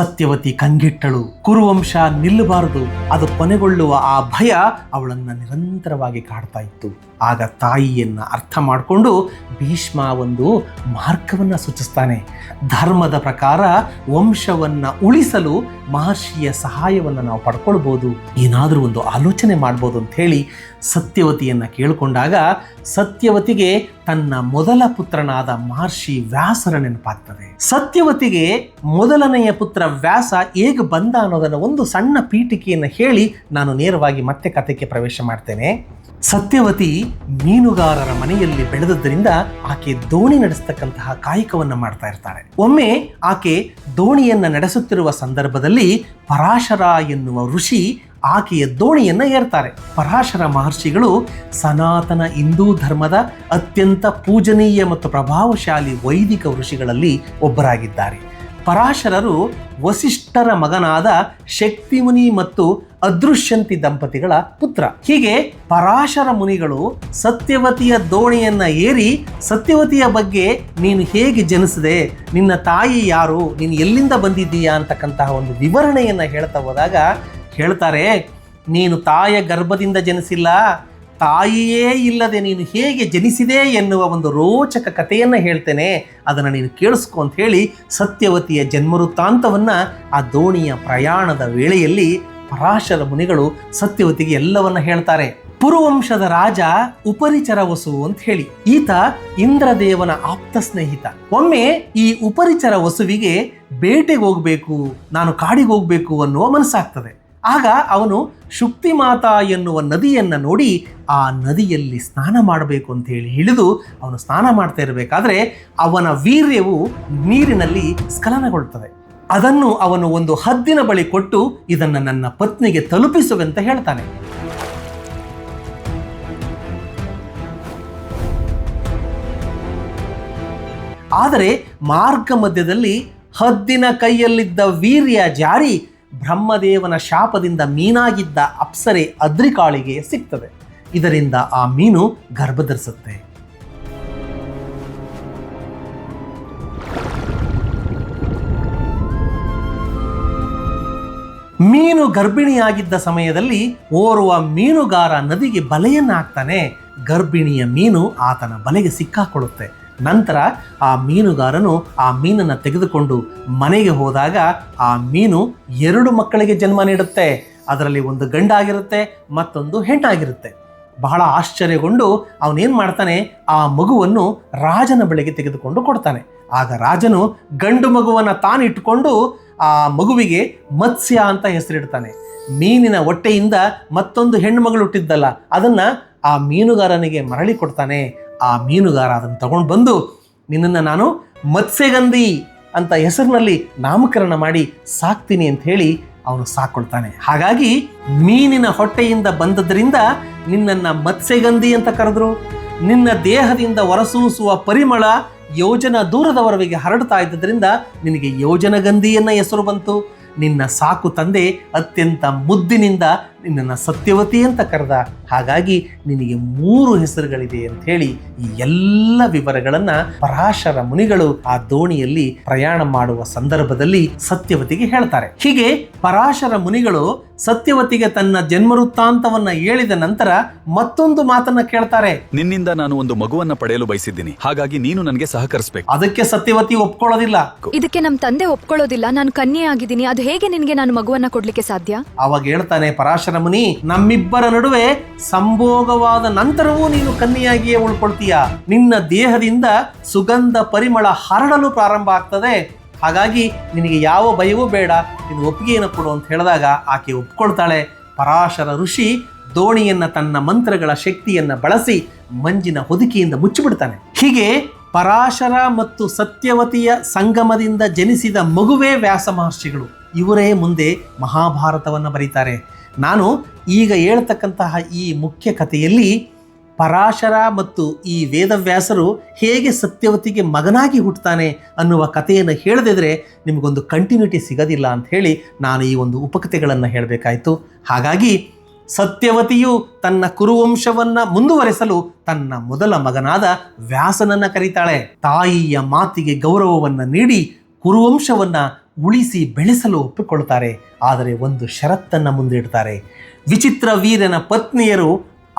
ಸತ್ಯವತಿ ಕಂಗೆಟ್ಟಳು. ಕುರುವಂಶ ನಿಲ್ಲಬಾರದು, ಅದು ಕೊನೆಗೊಳ್ಳುವ ಆ ಭಯ ಅವಳನ್ನು ನಿರಂತರವಾಗಿ ಕಾಡ್ತಾ ಇತ್ತು. ಆಗ ತಾಯಿಯನ್ನ ಅರ್ಥ ಮಾಡಿಕೊಂಡು ಭೀಷ್ಮ ಒಂದು ಮಾರ್ಗವನ್ನು ಸೂಚಿಸ್ತಾನೆ. ಧರ್ಮದ ಪ್ರಕಾರ ವಂಶವನ್ನು ಉಳಿಸಲು ಮಹರ್ಷಿಯ ಸಹಾಯವನ್ನು ನಾವು ಪಡ್ಕೊಳ್ಬೋದು, ಏನಾದರೂ ಒಂದು ಆಲೋಚನೆ ಮಾಡ್ಬೋದು ಅಂತ ಹೇಳಿ ಸತ್ಯವತಿಯನ್ನು ಕೇಳಿಕೊಂಡಾಗ ಸತ್ಯವತಿಗೆ ತನ್ನ ಮೊದಲ ಪುತ್ರನಾದ ಮಹರ್ಷಿ ವ್ಯಾಸರ ನೆನಪಾಗ್ತದೆ. ಸತ್ಯವತಿಗೆ ಮೊದಲನೆಯ ಪುತ್ರ ವ್ಯಾಸ ಹೇಗೆ ಬಂದ ಅನ್ನೋದನ್ನು ಒಂದು ಸಣ್ಣ ಪೀಠಿಕೆಯನ್ನು ಹೇಳಿ ನಾನು ನೇರವಾಗಿ ಮತ್ತೆ ಕಥೆಗೆ ಪ್ರವೇಶ ಮಾಡ್ತೇನೆ. ಸತ್ಯವತಿ ಮೀನುಗಾರರ ಮನೆಯಲ್ಲಿ ಬೆಳೆದದ್ದರಿಂದ ಆಕೆ ದೋಣಿ ನಡೆಸ್ತಕ್ಕಂತಹ ಕಾಯಕವನ್ನು ಮಾಡ್ತಾ ಇರ್ತಾಳೆ. ಒಮ್ಮೆ ಆಕೆ ದೋಣಿಯನ್ನ ನಡೆಸುತ್ತಿರುವ ಸಂದರ್ಭದಲ್ಲಿ ಪರಾಶರ ಎನ್ನುವ ಋಷಿ ಆಕೆಯ ದೋಣಿಯನ್ನ ಏರ್ತಾರೆ. ಪರಾಶರ ಮಹರ್ಷಿಗಳು ಸನಾತನ ಹಿಂದೂ ಧರ್ಮದ ಅತ್ಯಂತ ಪೂಜನೀಯ ಮತ್ತು ಪ್ರಭಾವಶಾಲಿ ವೈದಿಕ ಋಷಿಗಳಲ್ಲಿ ಒಬ್ಬರಾಗಿದ್ದಾರೆ. ಪರಾಶರರು ವಸಿಷ್ಠರ ಮಗನಾದ ಶಕ್ತಿಮುನಿ ಮತ್ತು ಅದೃಶ್ಯಂತಿ ದಂಪತಿಗಳ ಪುತ್ರ. ಹೀಗೆ ಪರಾಶರ ಮುನಿಗಳು ಸತ್ಯವತಿಯ ದೋಣಿಯನ್ನ ಏರಿ ಸತ್ಯವತಿಯ ಬಗ್ಗೆ ನೀನು ಹೇಗೆ ಜನಿಸಿದೆ, ನಿನ್ನ ತಾಯಿ ಯಾರು, ನೀನು ಎಲ್ಲಿಂದ ಬಂದಿದ್ದೀಯಾ ಅಂತಕ್ಕಂತಹ ಒಂದು ವಿವರಣೆಯನ್ನ ಹೇಳ್ತಾ ಹೋದಾಗ ಹೇಳ್ತಾರೆ, ನೀನು ತಾಯ ಗರ್ಭದಿಂದ ಜನಿಸಿಲ್ಲ, ತಾಯಿಯೇ ಇಲ್ಲದೆ ನೀನು ಹೇಗೆ ಜನಿಸಿದೆ ಎನ್ನುವ ಒಂದು ರೋಚಕ ಕಥೆಯನ್ನು ಹೇಳ್ತೇನೆ, ಅದನ್ನು ನೀನು ಕೇಳಿಸ್ಕೊ ಅಂತ ಹೇಳಿ ಸತ್ಯವತಿಯ ಜನ್ಮವೃತ್ತಾಂತವನ್ನು ಆ ದೋಣಿಯ ಪ್ರಯಾಣದ ವೇಳೆಯಲ್ಲಿ ಪರಾಶರ ಮುನಿಗಳು ಸತ್ಯವತಿಗೆ ಎಲ್ಲವನ್ನ ಹೇಳ್ತಾರೆ. ಪುರುವಂಶದ ರಾಜ ಉಪರಿಚರ ವಸು ಅಂತ ಹೇಳಿ ಈತ ಇಂದ್ರದೇವನ ಆಪ್ತ ಸ್ನೇಹಿತ. ಒಮ್ಮೆ ಈ ಉಪರಿಚರ ವಸುವಿಗೆ ಬೇಟೆಗೆ ಹೋಗ್ಬೇಕು, ನಾನು ಕಾಡಿಗೆ ಹೋಗ್ಬೇಕು ಅನ್ನುವ ಮನಸ್ಸಾಗ್ತದೆ. ಆಗ ಅವನು ಶುಕ್ತಿ ಮಾತಾ ಎನ್ನುವ ನದಿಯನ್ನು ನೋಡಿ ಆ ನದಿಯಲ್ಲಿ ಸ್ನಾನ ಮಾಡಬೇಕು ಅಂತ ಹೇಳಿ ಹಿಡಿದು ಅವನು ಸ್ನಾನ ಮಾಡ್ತಾ ಇರಬೇಕಾದ್ರೆ ಅವನ ವೀರ್ಯವು ನೀರಿನಲ್ಲಿ ಸ್ಖಲನಗೊಳ್ತದೆ. ಅದನ್ನು ಅವನು ಒಂದು ಹದ್ದಿನ ಬಳಿ ಕೊಟ್ಟು ಇದನ್ನು ನನ್ನ ಪತ್ನಿಗೆ ತಲುಪಿಸುವಂತ ಹೇಳ್ತಾನೆ. ಆದರೆ ಮಾರ್ಗ ಮಧ್ಯದಲ್ಲಿ ಹದ್ದಿನ ಕೈಯಲ್ಲಿದ್ದ ವೀರ್ಯ ಜಾರಿ ಬ್ರಹ್ಮದೇವನ ಶಾಪದಿಂದ ಮೀನಾಗಿದ್ದ ಅಪ್ಸರೆ ಅದ್ರಿಕಾಳಿಗೆ ಸಿಗ್ತದೆ. ಇದರಿಂದ ಆ ಮೀನು ಗರ್ಭಧರಿಸುತ್ತೆ. ಮೀನು ಗರ್ಭಿಣಿಯಾಗಿದ್ದ ಸಮಯದಲ್ಲಿ ಓರ್ವ ಮೀನುಗಾರ ನದಿಗೆ ಬಲೆಯನ್ನು ಹಾಕ್ತಾನೆ. ಗರ್ಭಿಣಿಯ ಮೀನು ಆತನ ಬಲೆಗೆ ಸಿಕ್ಕಾಕೊಳ್ಳುತ್ತೆ. ನಂತರ ಆ ಮೀನುಗಾರನು ಆ ಮೀನನ್ನು ತೆಗೆದುಕೊಂಡು ಮನೆಗೆ ಹೋದಾಗ ಆ ಮೀನು 2 ಮಕ್ಕಳಿಗೆ ಜನ್ಮ ನೀಡುತ್ತೆ. ಅದರಲ್ಲಿ ಒಂದು ಗಂಡಾಗಿರುತ್ತೆ, ಮತ್ತೊಂದು ಹೆಣ್ಣಾಗಿರುತ್ತೆ. ಬಹಳ ಆಶ್ಚರ್ಯಗೊಂಡು ಅವನೇನು ಮಾಡ್ತಾನೆ, ಆ ಮಗುವನ್ನು ರಾಜನ ಬಳಿಗೆ ತೆಗೆದುಕೊಂಡು ಕೊಡ್ತಾನೆ. ಆಗ ರಾಜನು ಗಂಡು ಮಗುವನ್ನು ತಾನಿಟ್ಟುಕೊಂಡು ಆ ಮಗುವಿಗೆ ಮತ್ಸ್ಯ ಅಂತ ಹೆಸರಿಡ್ತಾನೆ. ಮೀನಿನ ಹೊಟ್ಟೆಯಿಂದ ಮತ್ತೊಂದು ಹೆಣ್ಣು ಮಗಳು ಹುಟ್ಟಿದ್ದಲ್ಲ, ಅದನ್ನು ಆ ಮೀನುಗಾರನಿಗೆ ಮರಳಿ ಕೊಡ್ತಾನೆ. ಆ ಮೀನುಗಾರ ಅದನ್ನು ತಗೊಂಡು ಬಂದು ನಿನ್ನನ್ನು ನಾನು ಮತ್ಸ್ಯಗಂಧಿ ಅಂತ ಹೆಸರಿನಲ್ಲಿ ನಾಮಕರಣ ಮಾಡಿ ಸಾಕ್ತೀನಿ ಅಂತ ಹೇಳಿ ಅವನು ಸಾಕೊಳ್ತಾನೆ. ಹಾಗಾಗಿ ಮೀನಿನ ಹೊಟ್ಟೆಯಿಂದ ಬಂದದ್ರಿಂದ ನಿನ್ನನ್ನು ಮತ್ಸ್ಯಗಂಧಿ ಅಂತ ಕರೆದ್ರು. ನಿನ್ನ ದೇಹದಿಂದ ಹೊರಸೂಸುವ ಪರಿಮಳ ಯೋಜನ ದೂರದವರೆಗೆ ಹರಡ್ತಾ ಇದ್ದರಿಂದ ನಿನಗೆ ಯೋಜನಗಂಧಿಯನ್ನ ಹೆಸರು ಬಂತು. ನಿನ್ನ ಸಾಕು ತಂದೆ ಅತ್ಯಂತ ಮುದ್ದಿನಿಂದ ನಿನ್ನನ್ನು ಸತ್ಯವತಿ ಅಂತ ಕರೆದ. ಹಾಗಾಗಿ ನಿನಗೆ 3 ಹೆಸರುಗಳಿದೆ ಅಂತ ಹೇಳಿ ಈ ಎಲ್ಲ ವಿವರಗಳನ್ನ ಪರಾಶರ ಮುನಿಗಳು ಆ ದೋಣಿಯಲ್ಲಿ ಪ್ರಯಾಣ ಮಾಡುವ ಸಂದರ್ಭದಲ್ಲಿ ಸತ್ಯವತಿಗೆ ಹೇಳ್ತಾರೆ. ಹೀಗೆ ಪರಾಶರ ಮುನಿಗಳು ಸತ್ಯವತಿಗೆ ತನ್ನ ಜನ್ಮವೃತ್ತಾಂತವನ್ನ ಹೇಳಿದ ನಂತರ ಮತ್ತೊಂದು ಮಾತನ್ನ ಕೇಳ್ತಾರೆ. ನಿನ್ನಿಂದ ನಾನು ಒಂದು ಮಗುವನ್ನ ಪಡೆಯಲು ಬಯಸಿದ್ದೀನಿ, ಹಾಗಾಗಿ ನೀನು ನನಗೆ ಸಹಕರಿಸಬೇಕು. ಅದಕ್ಕೆ ಸತ್ಯವತಿ ಒಪ್ಕೊಳ್ಳೋದಿಲ್ಲ. ಇದಕ್ಕೆ ನಮ್ಮ ತಂದೆ ಒಪ್ಕೊಳ್ಳೋದಿಲ್ಲ, ನಾನು ಕನ್ಯೆ ಆಗಿದ್ದೀನಿ, ಅದು ಹೇಗೆ ನಿನಗೆ ನಾನು ಮಗುವನ್ನ ಕೊಡ್ಲಿಕ್ಕೆ ಸಾಧ್ಯ? ಅವಾಗ ಹೇಳ್ತಾನೆ ಪರಾಶರ ಮುನಿ, ನಮ್ಮಿಬ್ಬರ ನಡುವೆ ಸಂಭೋಗವಾದ ನಂತರವೂ ನೀನು ಕನ್ಯೆಯಾಗಿಯೇ ಉಳ್ಕೊಳ್ತೀಯ. ನಿನ್ನ ದೇಹದಿಂದ ಸುಗಂಧ ಪರಿಮಳ ಹರಡಲು ಪ್ರಾರಂಭ ಆಗ್ತದೆ. ಹಾಗಾಗಿ ನಿನಗೆ ಯಾವ ಭಯವೂ ಬೇಡ, ನೀನು ಒಪ್ಪಿಗೆಯನ್ನು ಕೊಡು ಅಂತ ಹೇಳಿದಾಗ ಆಕೆ ಒಪ್ಕೊಳ್ತಾಳೆ. ಪರಾಶರ ಋಷಿ ದೋಣಿಯನ್ನ ತನ್ನ ಮಂತ್ರಗಳ ಶಕ್ತಿಯನ್ನ ಬಳಸಿ ಮಂಜಿನ ಹೊದಿಕೆಯಿಂದ ಮುಚ್ಚಿಬಿಡ್ತಾನೆ. ಹೀಗೆ ಪರಾಶರ ಮತ್ತು ಸತ್ಯವತಿಯ ಸಂಗಮದಿಂದ ಜನಿಸಿದ ಮಗುವೇ ವ್ಯಾಸ ಮಹರ್ಷಿಗಳು. ಇವರೇ ಮುಂದೆ ಮಹಾಭಾರತವನ್ನು ಬರೀತಾರೆ. ನಾನು ಈಗ ಹೇಳ್ತಕ್ಕಂತಹ ಈ ಮುಖ್ಯ ಕಥೆಯಲ್ಲಿ ಪರಾಶರ ಮತ್ತು ಈ ವೇದವ್ಯಾಸರು ಹೇಗೆ ಸತ್ಯವತಿಗೆ ಮಗನಾಗಿ ಹುಟ್ಟುತ್ತಾನೆ ಅನ್ನುವ ಕಥೆಯನ್ನು ಹೇಳದಿದ್ರೆ ನಿಮಗೊಂದು ಕಂಟಿನ್ಯೂಟಿ ಸಿಗೋದಿಲ್ಲ ಅಂತ ಹೇಳಿ ನಾನು ಈ ಒಂದು ಉಪಕಥೆಗಳನ್ನು ಹೇಳಬೇಕಾಯಿತು. ಹಾಗಾಗಿ ಸತ್ಯವತಿಯು ತನ್ನ ಕುರುವಂಶವನ್ನು ಮುಂದುವರೆಸಲು ತನ್ನ ಮೊದಲ ಮಗನಾದ ವ್ಯಾಸನನ್ನು ಕರೀತಾಳೆ. ತಾಯಿಯ ಮಾತಿಗೆ ಗೌರವವನ್ನು ನೀಡಿ ಕುರುವಂಶವನ್ನು ಉಳಿಸಿ ಬೆಳೆಸಲು ಒಪ್ಪಿಕೊಳ್ತಾರೆ. ಆದರೆ ಒಂದು ಷರತ್ತನ್ನು ಮುಂದಿಡ್ತಾರೆ. ವಿಚಿತ್ರ ವೀರನ ಪತ್ನಿಯರು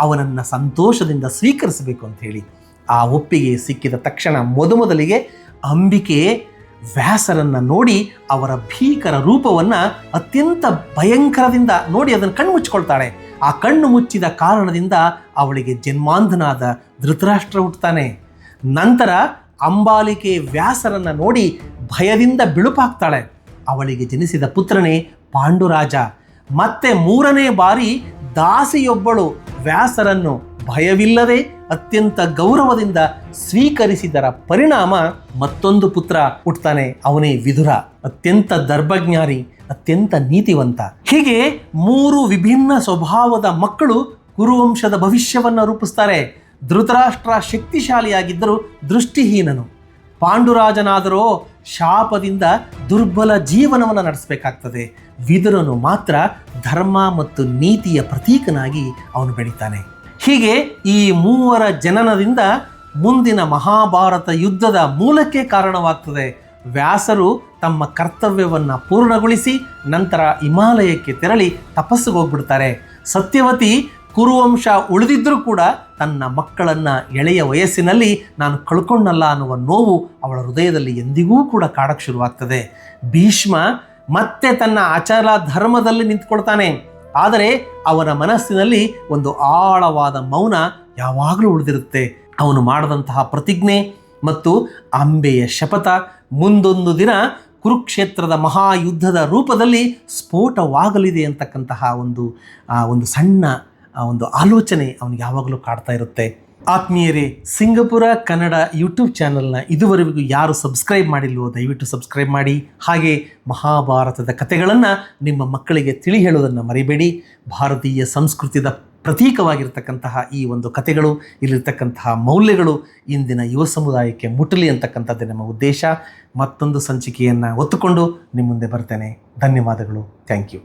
ಅವನನ್ನು ಸಂತೋಷದಿಂದ ಸ್ವೀಕರಿಸಬೇಕು ಅಂತ ಹೇಳಿ. ಆ ಒಪ್ಪಿಗೆ ಸಿಕ್ಕಿದ ತಕ್ಷಣ ಮೊದಲಿಗೆ ಅಂಬಿಕೆ ವ್ಯಾಸರನ್ನು ನೋಡಿ ಅವರ ಭೀಕರ ರೂಪವನ್ನು ಅತ್ಯಂತ ಭಯಂಕರದಿಂದ ನೋಡಿ ಅದನ್ನು ಕಣ್ಣು ಮುಚ್ಚಿಕೊಳ್ತಾಳೆ. ಆ ಕಣ್ಣು ಮುಚ್ಚಿದ ಕಾರಣದಿಂದ ಅವಳಿಗೆ ಜನ್ಮಾಂಧನಾದ ಧೃತರಾಷ್ಟ್ರ ಹುಟ್ಟುತ್ತಾನೆ. ನಂತರ ಅಂಬಾಲಿಕೆ ವ್ಯಾಸರನ್ನು ನೋಡಿ ಭಯದಿಂದ ಬಿಳುಪಾಗ್ತಾಳೆ. ಅವಳಿಗೆ ಜನಿಸಿದ ಪುತ್ರನೇ ಪಾಂಡುರಾಜ. ಮತ್ತೆ 3ನೇ ಬಾರಿ ದಾಸಿಯೊಬ್ಬಳು ವ್ಯಾಸರನ್ನು ಭಯವಿಲ್ಲದೆ ಅತ್ಯಂತ ಗೌರವದಿಂದ ಸ್ವೀಕರಿಸಿದರ ಪರಿಣಾಮ ಮತ್ತೊಂದು ಪುತ್ರ ಹುಟ್ಟುತ್ತಾನೆ. ಅವನೇ ವಿದುರ. ಅತ್ಯಂತ ದರ್ಭಜ್ಞಾನಿ, ಅತ್ಯಂತ ನೀತಿವಂತ. ಹೀಗೆ 3 ವಿಭಿನ್ನ ಸ್ವಭಾವದ ಮಕ್ಕಳು ಕುರುವಂಶದ ಭವಿಷ್ಯವನ್ನು ರೂಪಿಸ್ತಾರೆ. ಧೃತರಾಷ್ಟ್ರ ಶಕ್ತಿಶಾಲಿಯಾಗಿದ್ದರೂ ದೃಷ್ಟಿಹೀನನು. ಪಾಂಡುರಾಜನಾದರೋ ಶಾಪದಿಂದ ದುರ್ಬಲ ಜೀವನವನ್ನು ನಡೆಸಬೇಕಾಗ್ತದೆ. ವಿದುರನು ಮಾತ್ರ ಧರ್ಮ ಮತ್ತು ನೀತಿಯ ಪ್ರತೀಕನಾಗಿ ಅವನು ಬೆಳೀತಾನೆ. ಹೀಗೆ ಈ 3 ಜನನದಿಂದ ಮುಂದಿನ ಮಹಾಭಾರತ ಯುದ್ಧದ ಮೂಲಕ್ಕೆ ಕಾರಣವಾಗ್ತದೆ. ವ್ಯಾಸರು ತಮ್ಮ ಕರ್ತವ್ಯವನ್ನು ಪೂರ್ಣಗೊಳಿಸಿ ನಂತರ ಹಿಮಾಲಯಕ್ಕೆ ತೆರಳಿ ತಪಸ್ಸಿಗೆ ಹೋಗ್ಬಿಡ್ತಾರೆ. ಸತ್ಯವತಿ ಕುರುವಂಶ ಉಳಿದಿದ್ದರೂ ಕೂಡ ತನ್ನ ಮಕ್ಕಳನ್ನು ಎಳೆಯ ವಯಸ್ಸಿನಲ್ಲಿ ನಾನು ಕಳ್ಕೊಂಡಲ್ಲ ಅನ್ನುವ ನೋವು ಅವಳ ಹೃದಯದಲ್ಲಿ ಎಂದಿಗೂ ಕೂಡ ಕಾಡಕ್ಕೆ ಶುರುವಾಗ್ತದೆ. ಭೀಷ್ಮ ಮತ್ತೆ ತನ್ನ ಅಚಲ ಧರ್ಮದಲ್ಲಿ ನಿಂತ್ಕೊಳ್ತಾನೆ. ಆದರೆ ಅವನ ಮನಸ್ಸಿನಲ್ಲಿ ಒಂದು ಆಳವಾದ ಮೌನ ಯಾವಾಗಲೂ ಉಳಿದಿರುತ್ತೆ. ಅವನು ಮಾಡಿದಂತಹ ಪ್ರತಿಜ್ಞೆ ಮತ್ತು ಅಂಬೆಯ ಶಪಥ ಮುಂದೊಂದು ದಿನ ಕುರುಕ್ಷೇತ್ರದ ಮಹಾಯುದ್ಧದ ರೂಪದಲ್ಲಿ ಸ್ಫೋಟವಾಗಲಿದೆ ಅಂತಕ್ಕಂತಹ ಒಂದು ಸಣ್ಣ ಒಂದು ಆಲೋಚನೆ ಅವನಿಗೆ ಯಾವಾಗಲೂ ಕಾಡ್ತಾ ಇರುತ್ತೆ. ಆತ್ಮೀಯರೇ, ಸಿಂಗಪುರ ಕನ್ನಡ ಯೂಟ್ಯೂಬ್ ಚಾನಲ್ನ ಇದುವರೆಗೂ ಯಾರು ಸಬ್ಸ್ಕ್ರೈಬ್ ಮಾಡಿಲ್ವೋ ದಯವಿಟ್ಟು ಸಬ್ಸ್ಕ್ರೈಬ್ ಮಾಡಿ. ಹಾಗೆ ಮಹಾಭಾರತದ ಕಥೆಗಳನ್ನು ನಿಮ್ಮ ಮಕ್ಕಳಿಗೆ ತಿಳಿ ಹೇಳೋದನ್ನು ಮರಿಬೇಡಿ. ಭಾರತೀಯ ಸಂಸ್ಕೃತಿಯ ಪ್ರತೀಕವಾಗಿರ್ತಕ್ಕಂತಹ ಈ ಒಂದು ಕಥೆಗಳು, ಇಲ್ಲಿರ್ತಕ್ಕಂತಹ ಮೌಲ್ಯಗಳು ಇಂದಿನ ಯುವ ಸಮುದಾಯಕ್ಕೆ ಮುಟ್ಟಲಿ ಅಂತಕ್ಕಂಥದ್ದೇ ನಮ್ಮ ಉದ್ದೇಶ. ಮತ್ತೊಂದು ಸಂಚಿಕೆಯನ್ನು ಹೊತ್ತುಕೊಂಡು ನಿಮ್ಮ ಮುಂದೆ ಬರ್ತೇನೆ. ಧನ್ಯವಾದಗಳು. Thank you.